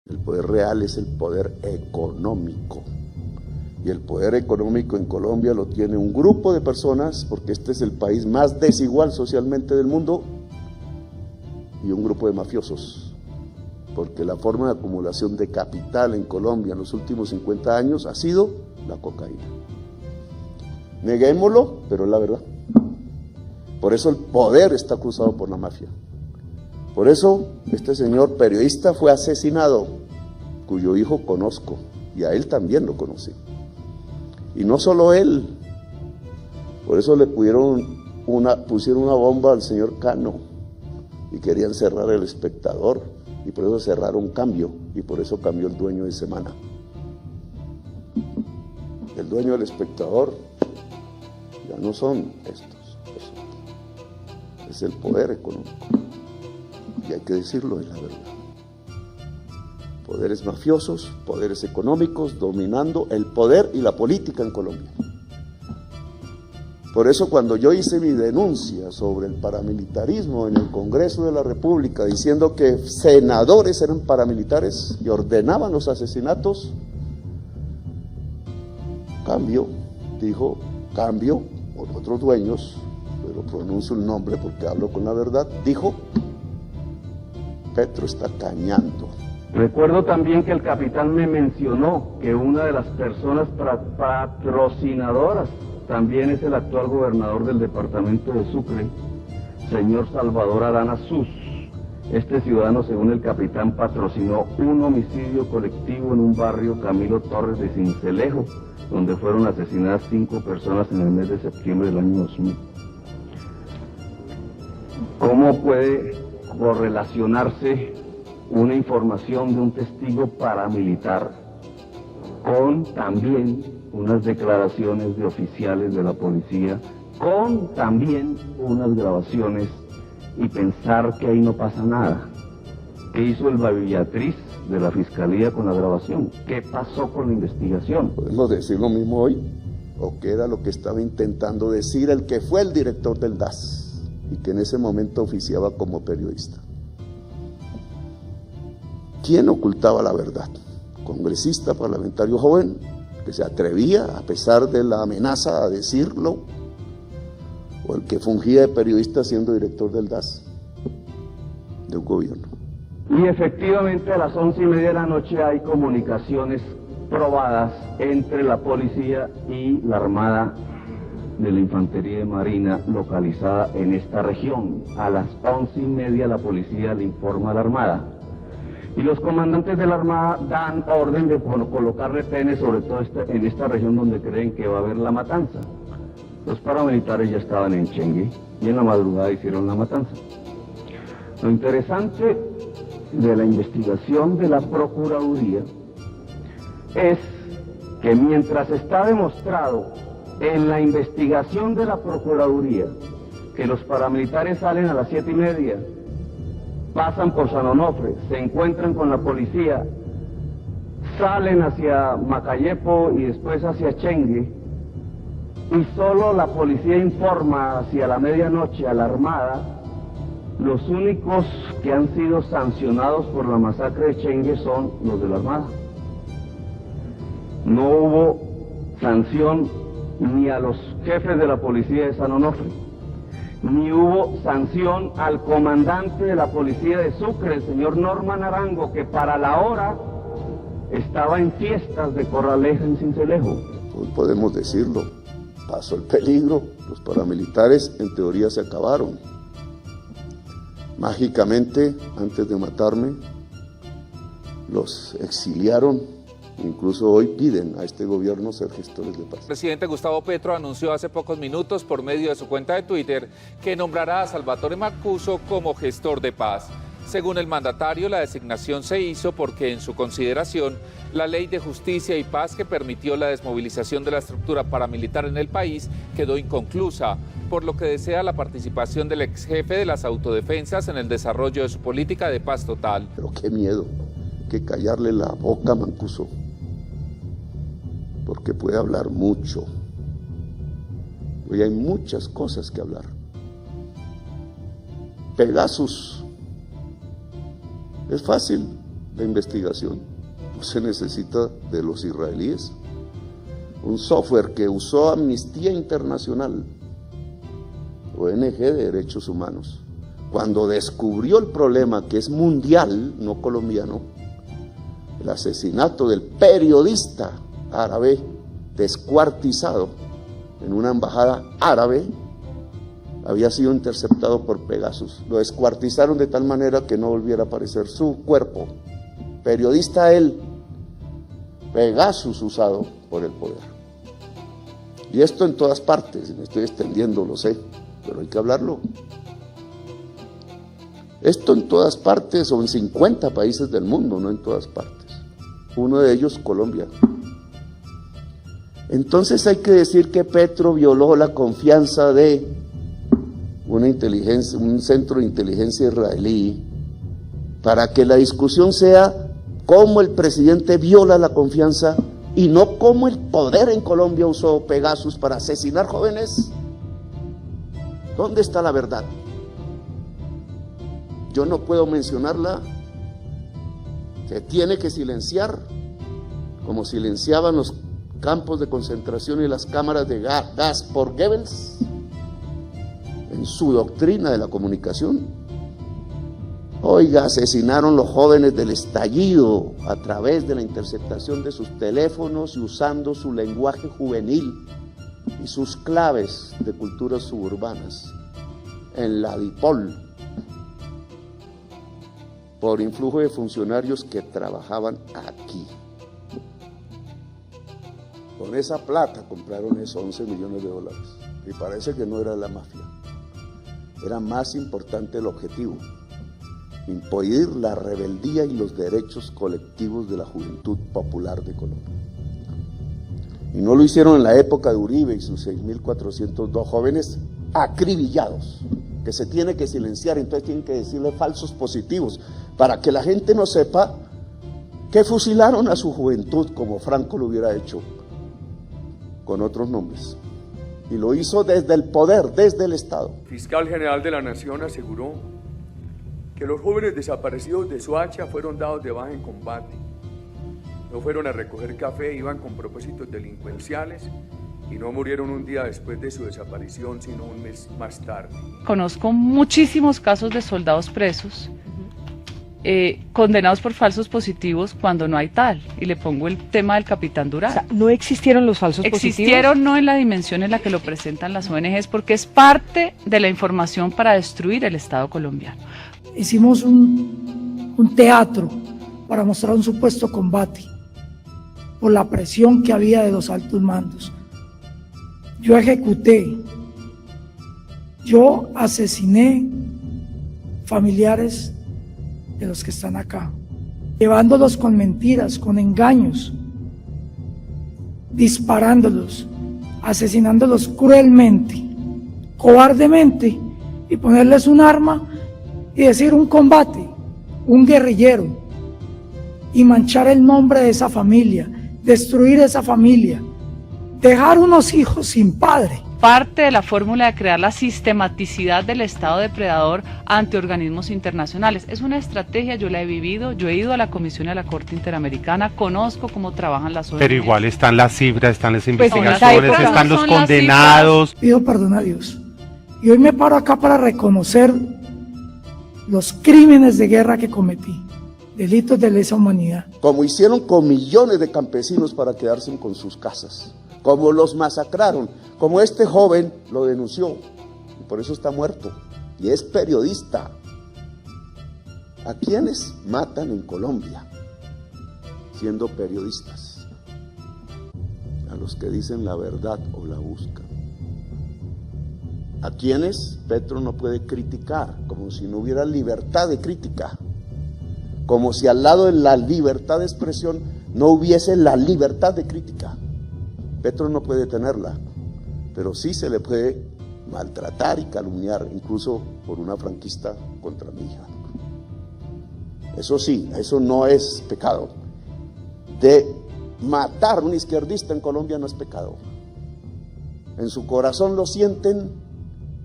El poder real es el poder económico. Y el poder económico en Colombia lo tiene un grupo de personas, porque este es el país más desigual socialmente del mundo, y un grupo de mafiosos. Porque la forma de acumulación de capital en Colombia en los últimos 50 años ha sido la cocaína. Neguémoslo, pero es la verdad. Por eso el poder está cruzado por la mafia. Por eso este señor periodista fue asesinado, cuyo hijo conozco, y a él también lo conocí. Y no solo él, por eso le pusieron una bomba al señor Cano, y querían cerrar El Espectador, y por eso cerraron Cambio, y por eso cambió el dueño de Semana. El dueño del Espectador ya no son estos, es el poder económico, y hay que decirlo, es la verdad. Poderes mafiosos, poderes económicos dominando el poder y la política en Colombia. Por eso cuando yo hice mi denuncia sobre el paramilitarismo en el Congreso de la República, diciendo que senadores eran paramilitares y ordenaban los asesinatos, Cambio, dijo, Cambio, por otros dueños, pero pronuncio el nombre porque hablo con la verdad, dijo, Petro está cañando. Recuerdo también que el capitán me mencionó que una de las personas patrocinadoras también es el actual gobernador del departamento de Sucre, señor Salvador Arana Sus. Este ciudadano, según el capitán, patrocinó un homicidio colectivo en un barrio Camilo Torres de Sincelejo, donde fueron asesinadas 5 personas en el mes de septiembre del año 2000. ¿Cómo puede correlacionarse una información de un testigo paramilitar con también unas declaraciones de oficiales de la policía, con también unas grabaciones, y pensar que ahí no pasa nada? ¿Qué hizo el Bavillatriz de la Fiscalía con la grabación? ¿Qué pasó con la investigación? ¿Podemos decir lo mismo hoy? ¿O qué era lo que estaba intentando decir el que fue el director del DAS y que en ese momento oficiaba como periodista? ¿Quién ocultaba la verdad? ¿Congresista, parlamentario joven, que se atrevía a pesar de la amenaza a decirlo? ¿O el que fungía de periodista siendo director del DAS, de un gobierno? Y efectivamente a las 11:30 de la noche hay comunicaciones probadas entre la policía y la Armada de la Infantería de Marina localizada en esta región. A las 11:30 la policía le informa a la Armada. Y los comandantes de la Armada dan orden de colocar retenes, sobre todo en esta región donde creen que va a haber la matanza. Los paramilitares ya estaban en Chengue y en la madrugada hicieron la matanza. Lo interesante de la investigación de la Procuraduría es que mientras está demostrado en la investigación de la Procuraduría que los paramilitares salen a las 7:30, pasan por San Onofre, se encuentran con la policía, salen hacia Macayepo y después hacia Chengue, y solo la policía informa hacia la medianoche a la Armada, los únicos que han sido sancionados por la masacre de Chengue son los de la Armada. No hubo sanción ni a los jefes de la policía de San Onofre, ni hubo sanción al comandante de la policía de Sucre, el señor Norman Arango, que para la hora estaba en fiestas de Corraleja en Sincelejo. Pues podemos decirlo, pasó el peligro, los paramilitares en teoría se acabaron. Mágicamente, antes de matarme, los exiliaron. Incluso hoy piden a este gobierno ser gestores de paz. El presidente Gustavo Petro anunció hace pocos minutos por medio de su cuenta de Twitter que nombrará a Salvatore Mancuso como gestor de paz. Según el mandatario, la designación se hizo porque en su consideración la Ley de Justicia y Paz que permitió la desmovilización de la estructura paramilitar en el país quedó inconclusa, por lo que desea la participación del ex jefe de las autodefensas en el desarrollo de su política de paz total. Pero qué miedo, que callarle la boca a Mancuso, porque puede hablar mucho. Hoy hay muchas cosas que hablar. Pegasus. Es fácil la investigación, no se necesita de los israelíes. Un software que usó Amnistía Internacional, ONG de Derechos Humanos, cuando descubrió el problema que es mundial, no colombiano, el asesinato del periodista árabe descuartizado en una embajada árabe, había sido interceptado por Pegasus. Lo descuartizaron de tal manera que no volviera a aparecer su cuerpo. Periodista él, Pegasus usado por el poder. Y esto en todas partes, me estoy extendiendo, lo sé, pero hay que hablarlo. Esto en todas partes, o en 50 países del mundo, no en todas partes. Uno de ellos, Colombia. Entonces hay que decir que Petro violó la confianza de un centro de inteligencia israelí, para que la discusión sea cómo el presidente viola la confianza y no cómo el poder en Colombia usó Pegasus para asesinar jóvenes. ¿Dónde está la verdad? Yo no puedo mencionarla. Se tiene que silenciar, como silenciaban los campos de concentración y las cámaras de gas por Goebbels en su doctrina de la comunicación. Oiga, asesinaron los jóvenes del estallido a través de la interceptación de sus teléfonos y usando su lenguaje juvenil y sus claves de culturas suburbanas en la DIPOL, por influjo de funcionarios que trabajaban aquí. Con esa plata compraron esos 11 millones de dólares y parece que no era la mafia. Era más importante el objetivo: impedir la rebeldía y los derechos colectivos de la juventud popular de Colombia. Y no lo hicieron en la época de Uribe y sus 6.402 jóvenes acribillados, que se tiene que silenciar. Entonces tienen que decirle falsos positivos para que la gente no sepa que fusilaron a su juventud como Franco lo hubiera hecho con otros nombres. Y lo hizo desde el poder, desde el Estado. El fiscal general de la Nación aseguró que los jóvenes desaparecidos de Soacha fueron dados de baja en combate. No fueron a recoger café, iban con propósitos delincuenciales y no murieron un día después de su desaparición, sino un mes más tarde. Conozco muchísimos casos de soldados presos, condenados por falsos positivos cuando no hay tal. Y le pongo el tema del capitán Durán. O sea, ¿no existieron los falsos positivos? Existieron, no en la dimensión en la que lo presentan las ONGs, porque es parte de la información para destruir el Estado colombiano. Hicimos un teatro para mostrar un supuesto combate por la presión que había de los altos mandos. Yo ejecuté, yo asesiné familiares de los que están acá, llevándolos con mentiras, con engaños, disparándolos, asesinándolos cruelmente, cobardemente, y ponerles un arma y decir un combate, un guerrillero, y manchar el nombre de esa familia, destruir esa familia, dejar unos hijos sin padre. Parte de la fórmula de crear la sistematicidad del Estado depredador ante organismos internacionales. Es una estrategia, yo la he vivido, yo he ido a la Comisión y a la Corte Interamericana, conozco cómo trabajan las ONG. Pero igual están las cifras, están las Pues investigaciones, están los condenados. Pido perdón a Dios. Y hoy me paro acá para reconocer los crímenes de guerra que cometí, delitos de lesa humanidad. Como hicieron con millones de campesinos para quedarse con sus casas, como los masacraron, como este joven lo denunció, y por eso está muerto, y es periodista. ¿A quiénes matan en Colombia siendo periodistas? A los que dicen la verdad o la buscan. ¿A quiénes Petro no puede criticar? Como si no hubiera libertad de crítica, como si al lado de la libertad de expresión no hubiese la libertad de crítica. Petro no puede tenerla, pero sí se le puede maltratar y calumniar, incluso por una franquista contra mi hija. Eso sí, eso no es pecado. De matar a un izquierdista en Colombia no es pecado. En su corazón lo sienten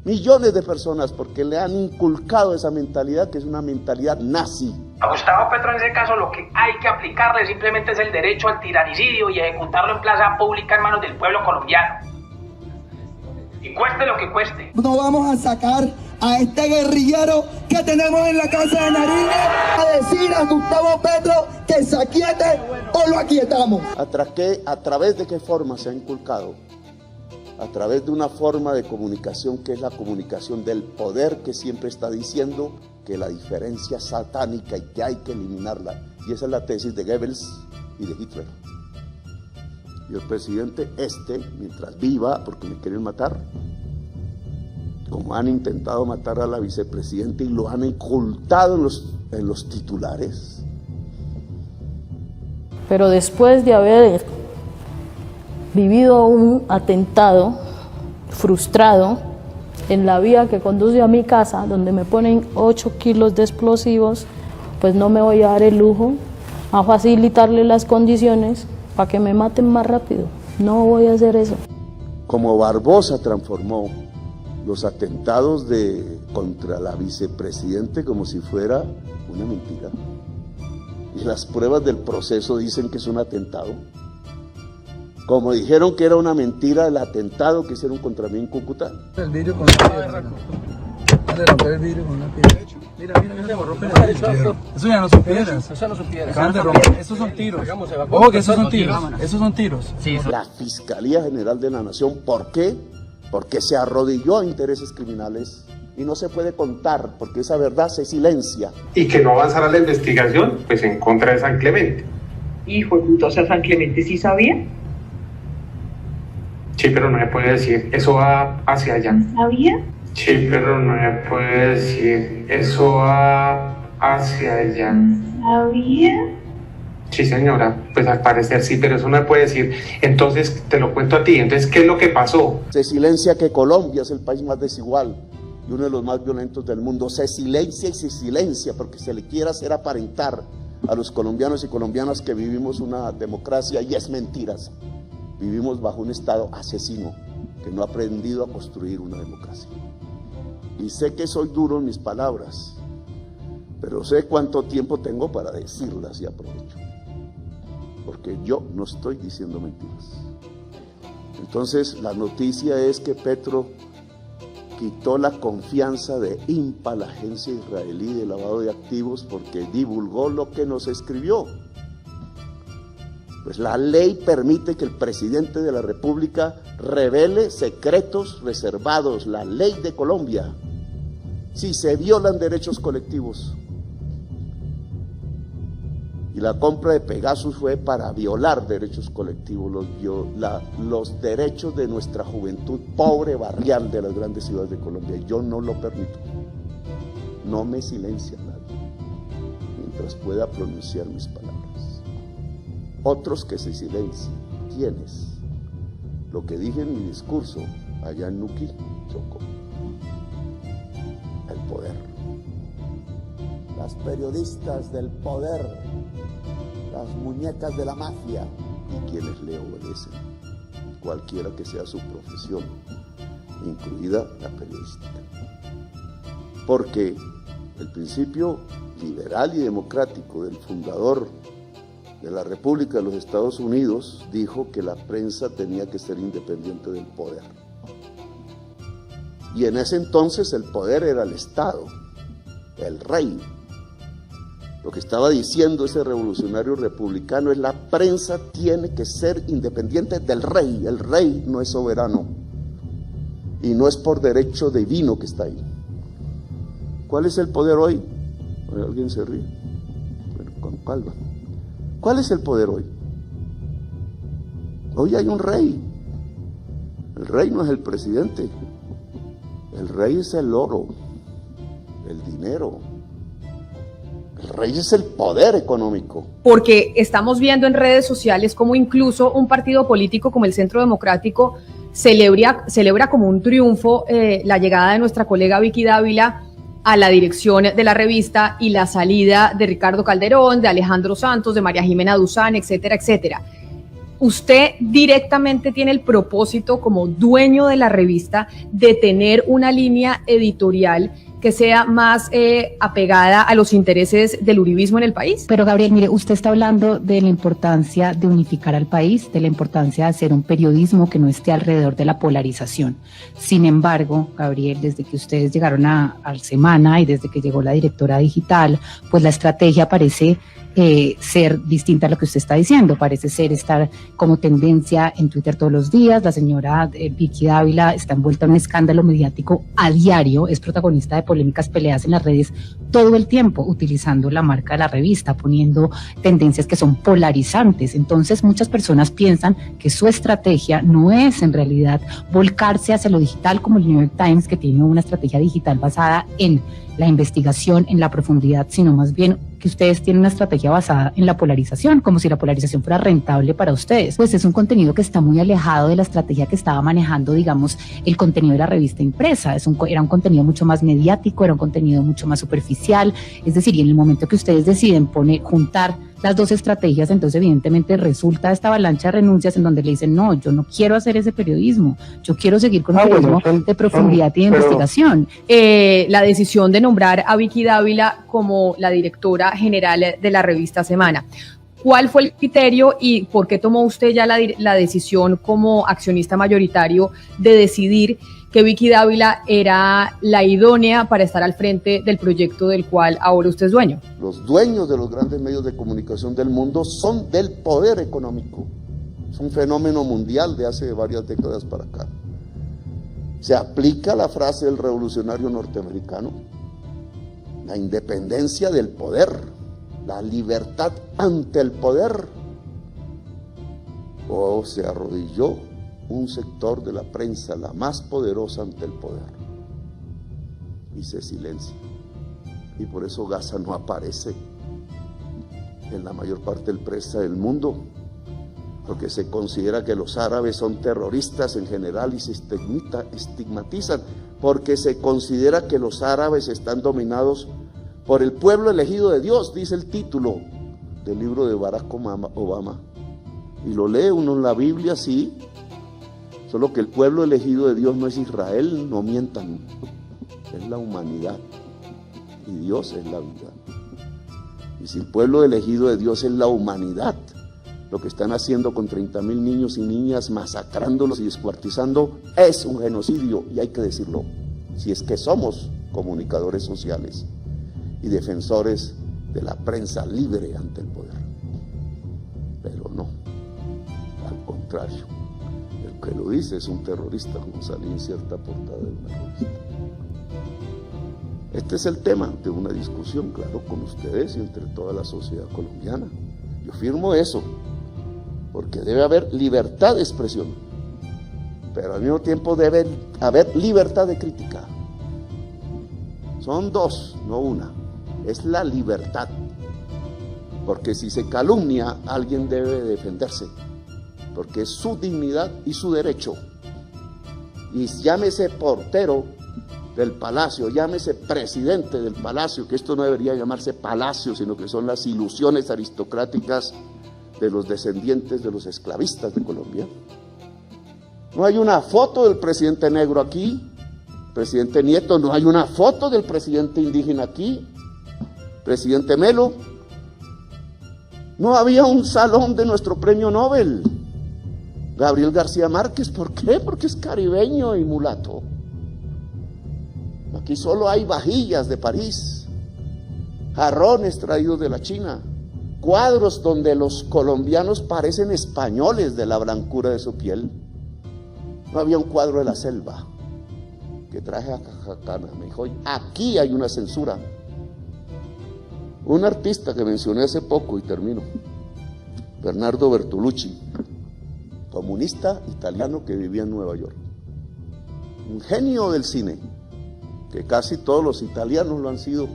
millones de personas porque le han inculcado esa mentalidad, que es una mentalidad nazi. A Gustavo Petro en ese caso lo que hay que aplicarle simplemente es el derecho al tiranicidio y ejecutarlo en plaza pública en manos del pueblo colombiano. Y cueste lo que cueste. No vamos a sacar a este guerrillero que tenemos en la casa de Nariño a decir a Gustavo Petro que se aquiete o lo aquietamos. ¿A través de qué forma se ha inculcado? A través de una forma de comunicación que es la comunicación del poder, que siempre está diciendo que la diferencia es satánica y que hay que eliminarla. Y esa es la tesis de Goebbels y de Hitler. Y el presidente mientras viva, porque me quieren matar, como han intentado matar a la vicepresidenta y lo han ocultado en los titulares. Pero después de haber vivido un atentado frustrado en la vía que conduce a mi casa, donde me ponen 8 kilos de explosivos, pues no me voy a dar el lujo a facilitarle las condiciones para que me maten más rápido. No voy a hacer eso. Como Barbosa transformó los atentados contra la vicepresidente como si fuera una mentira. Y las pruebas del proceso dicen que es un atentado. Como dijeron que era una mentira el atentado que hicieron contra mí en Cúcuta. El vidrio con una piedra. De romper el vidrio con una piedra. Mira, romper el vidrio. Eso ya no son piedras. Eso no son piedras. Esos son tiros. Ojo que esos son tiros. Esos son tiros. La Fiscalía General de la Nación, ¿por qué? Porque se arrodilló a intereses criminales y no se puede contar, porque esa verdad se silencia. Y que no avanzara la investigación, pues en contra de San Clemente. Hijo de puta, o sea, San Clemente sí sabía. Sí, pero no me puede decir, eso va hacia allá. ¿Sabía? Sí, pero no me puede decir, eso va hacia allá. ¿Sabía? Sí, señora, pues al parecer sí, pero eso no me puede decir. Entonces, te lo cuento a ti, entonces, ¿qué es lo que pasó? Se silencia que Colombia es el país más desigual y uno de los más violentos del mundo. Se silencia y se silencia porque se le quiere hacer aparentar a los colombianos y colombianas que vivimos una democracia y es mentiras. Vivimos bajo un Estado asesino que no ha aprendido a construir una democracia. Y sé que soy duro en mis palabras, pero sé cuánto tiempo tengo para decirlas y aprovecho. Porque yo no estoy diciendo mentiras. Entonces la noticia es que Petro quitó la confianza de INPA, la agencia israelí de lavado de activos, porque divulgó lo que nos escribió. Pues la ley permite que el presidente de la República revele secretos reservados, la ley de Colombia, si se violan derechos colectivos. Y la compra de Pegasus fue para violar derechos colectivos, los derechos de nuestra juventud pobre, barrial de las grandes ciudades de Colombia. Yo no lo permito. No me silencia nadie mientras pueda pronunciar mis palabras. Otros que se silencian. ¿Quiénes? Lo que dije en mi discurso allá en Nuquí, Chocó. El poder. Las periodistas del poder, las muñecas de la mafia y quienes le obedecen, cualquiera que sea su profesión, incluida la periodística. Porque el principio liberal y democrático del fundador de la República de los Estados Unidos dijo que la prensa tenía que ser independiente del poder. Y en ese entonces el poder era el Estado, el rey. Lo que estaba diciendo ese revolucionario republicano es: la prensa tiene que ser independiente del rey. El rey no es soberano y no es por derecho divino que está ahí. ¿Cuál es el poder hoy? ¿Alguien se ríe? Bueno, con calma. ¿Cuál es el poder hoy? Hoy hay un rey. El rey no es el presidente. El rey es el oro, el dinero. El rey es el poder económico. Porque estamos viendo en redes sociales como incluso un partido político como el Centro Democrático celebra como un triunfo la llegada de nuestra colega Vicky Dávila a la dirección de la revista y la salida de Ricardo Calderón, de Alejandro Santos, de María Jimena Duzán, etcétera, etcétera. Usted directamente tiene el propósito como dueño de la revista de tener una línea editorial que sea más apegada a los intereses del uribismo en el país. Pero Gabriel, mire, usted está hablando de la importancia de unificar al país, de la importancia de hacer un periodismo que no esté alrededor de la polarización. Sin embargo, Gabriel, desde que ustedes llegaron al Semana y desde que llegó la directora digital, pues la estrategia parece ser distinta a lo que usted está diciendo, parece ser estar como tendencia en Twitter todos los días. La señora Vicky Dávila está envuelta en un escándalo mediático a diario, es protagonista de polémicas peleas en las redes todo el tiempo, utilizando la marca de la revista, poniendo tendencias que son polarizantes. Entonces muchas personas piensan que su estrategia no es en realidad volcarse hacia lo digital como el New York Times, que tiene una estrategia digital basada en la investigación, en la profundidad, sino más bien que ustedes tienen una estrategia basada en la polarización, como si la polarización fuera rentable para ustedes. Pues es un contenido que está muy alejado de la estrategia que estaba manejando, digamos, el contenido de la revista impresa. Era un contenido mucho más mediático, era un contenido mucho más superficial, es decir, y en el momento que ustedes deciden juntar las dos estrategias, entonces evidentemente resulta esta avalancha de renuncias en donde le dicen, no, yo no quiero hacer ese periodismo, yo quiero seguir con el periodismo de profundidad y de investigación. La decisión de nombrar a Vicky Dávila como la directora general de la revista Semana. ¿Cuál fue el criterio y por qué tomó usted ya la decisión como accionista mayoritario de decidir que Vicky Dávila era la idónea para estar al frente del proyecto del cual ahora usted es dueño? Los dueños de los grandes medios de comunicación del mundo son del poder económico. Es un fenómeno mundial de hace varias décadas para acá. Se aplica la frase del revolucionario norteamericano: la independencia del poder, la libertad ante el poder. O se arrodilló un sector de la prensa, la más poderosa ante el poder, y se silencia. Y por eso Gaza no aparece en la mayor parte del prensa del mundo, porque se considera que los árabes son terroristas en general y se estigmatizan, porque se considera que los árabes están dominados por el pueblo elegido de Dios, dice el título del libro de Barack Obama. Y lo lee uno en la Biblia, sí, solo que el pueblo elegido de Dios no es Israel, no mientan, es la humanidad, y Dios es la vida. Y si el pueblo elegido de Dios es la humanidad, lo que están haciendo con 30,000 niños y niñas, masacrándolos y descuartizando, es un genocidio, y hay que decirlo, si es que somos comunicadores sociales y defensores de la prensa libre ante el poder. Pero no, al contrario, el que lo dice es un terrorista, como salía en cierta portada de una revista. Este es el tema de una discusión, claro, con ustedes y entre toda la sociedad colombiana. Yo firmo eso, porque debe haber libertad de expresión, pero al mismo tiempo debe haber libertad de crítica. Son dos, no una. Es la libertad, porque si se calumnia, alguien debe defenderse, porque es su dignidad y su derecho. Y llámese portero del palacio, llámese presidente del palacio, que esto no debería llamarse palacio, sino que son las ilusiones aristocráticas de los descendientes de los esclavistas de Colombia. No hay una foto del presidente negro aquí, presidente Nieto, no hay una foto del presidente indígena aquí, presidente Melo. No había un salón de nuestro premio Nobel, Gabriel García Márquez. ¿Por qué? Porque es caribeño y mulato. Aquí solo hay vajillas de París, jarrones traídos de la China, cuadros donde los colombianos parecen españoles de la blancura de su piel. No había un cuadro de la selva que traje a Cajacana. Me dijo, aquí hay una censura. Un artista que mencioné hace poco, y termino, Bernardo Bertolucci, comunista italiano que vivía en Nueva York, un genio del cine, que casi todos los italianos lo han sido.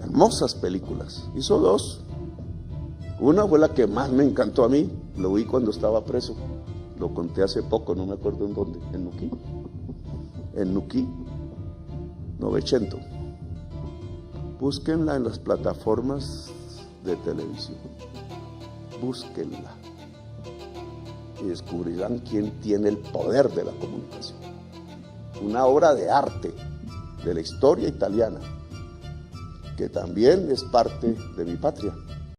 Hermosas películas, hizo dos. Una fue la que más me encantó a mí, lo vi cuando estaba preso, lo conté hace poco, no me acuerdo en dónde, en Nuquí, Novecento. Búsquenla en las plataformas de televisión, búsquenla y descubrirán quién tiene el poder de la comunicación. Una obra de arte de la historia italiana, que también es parte de mi patria.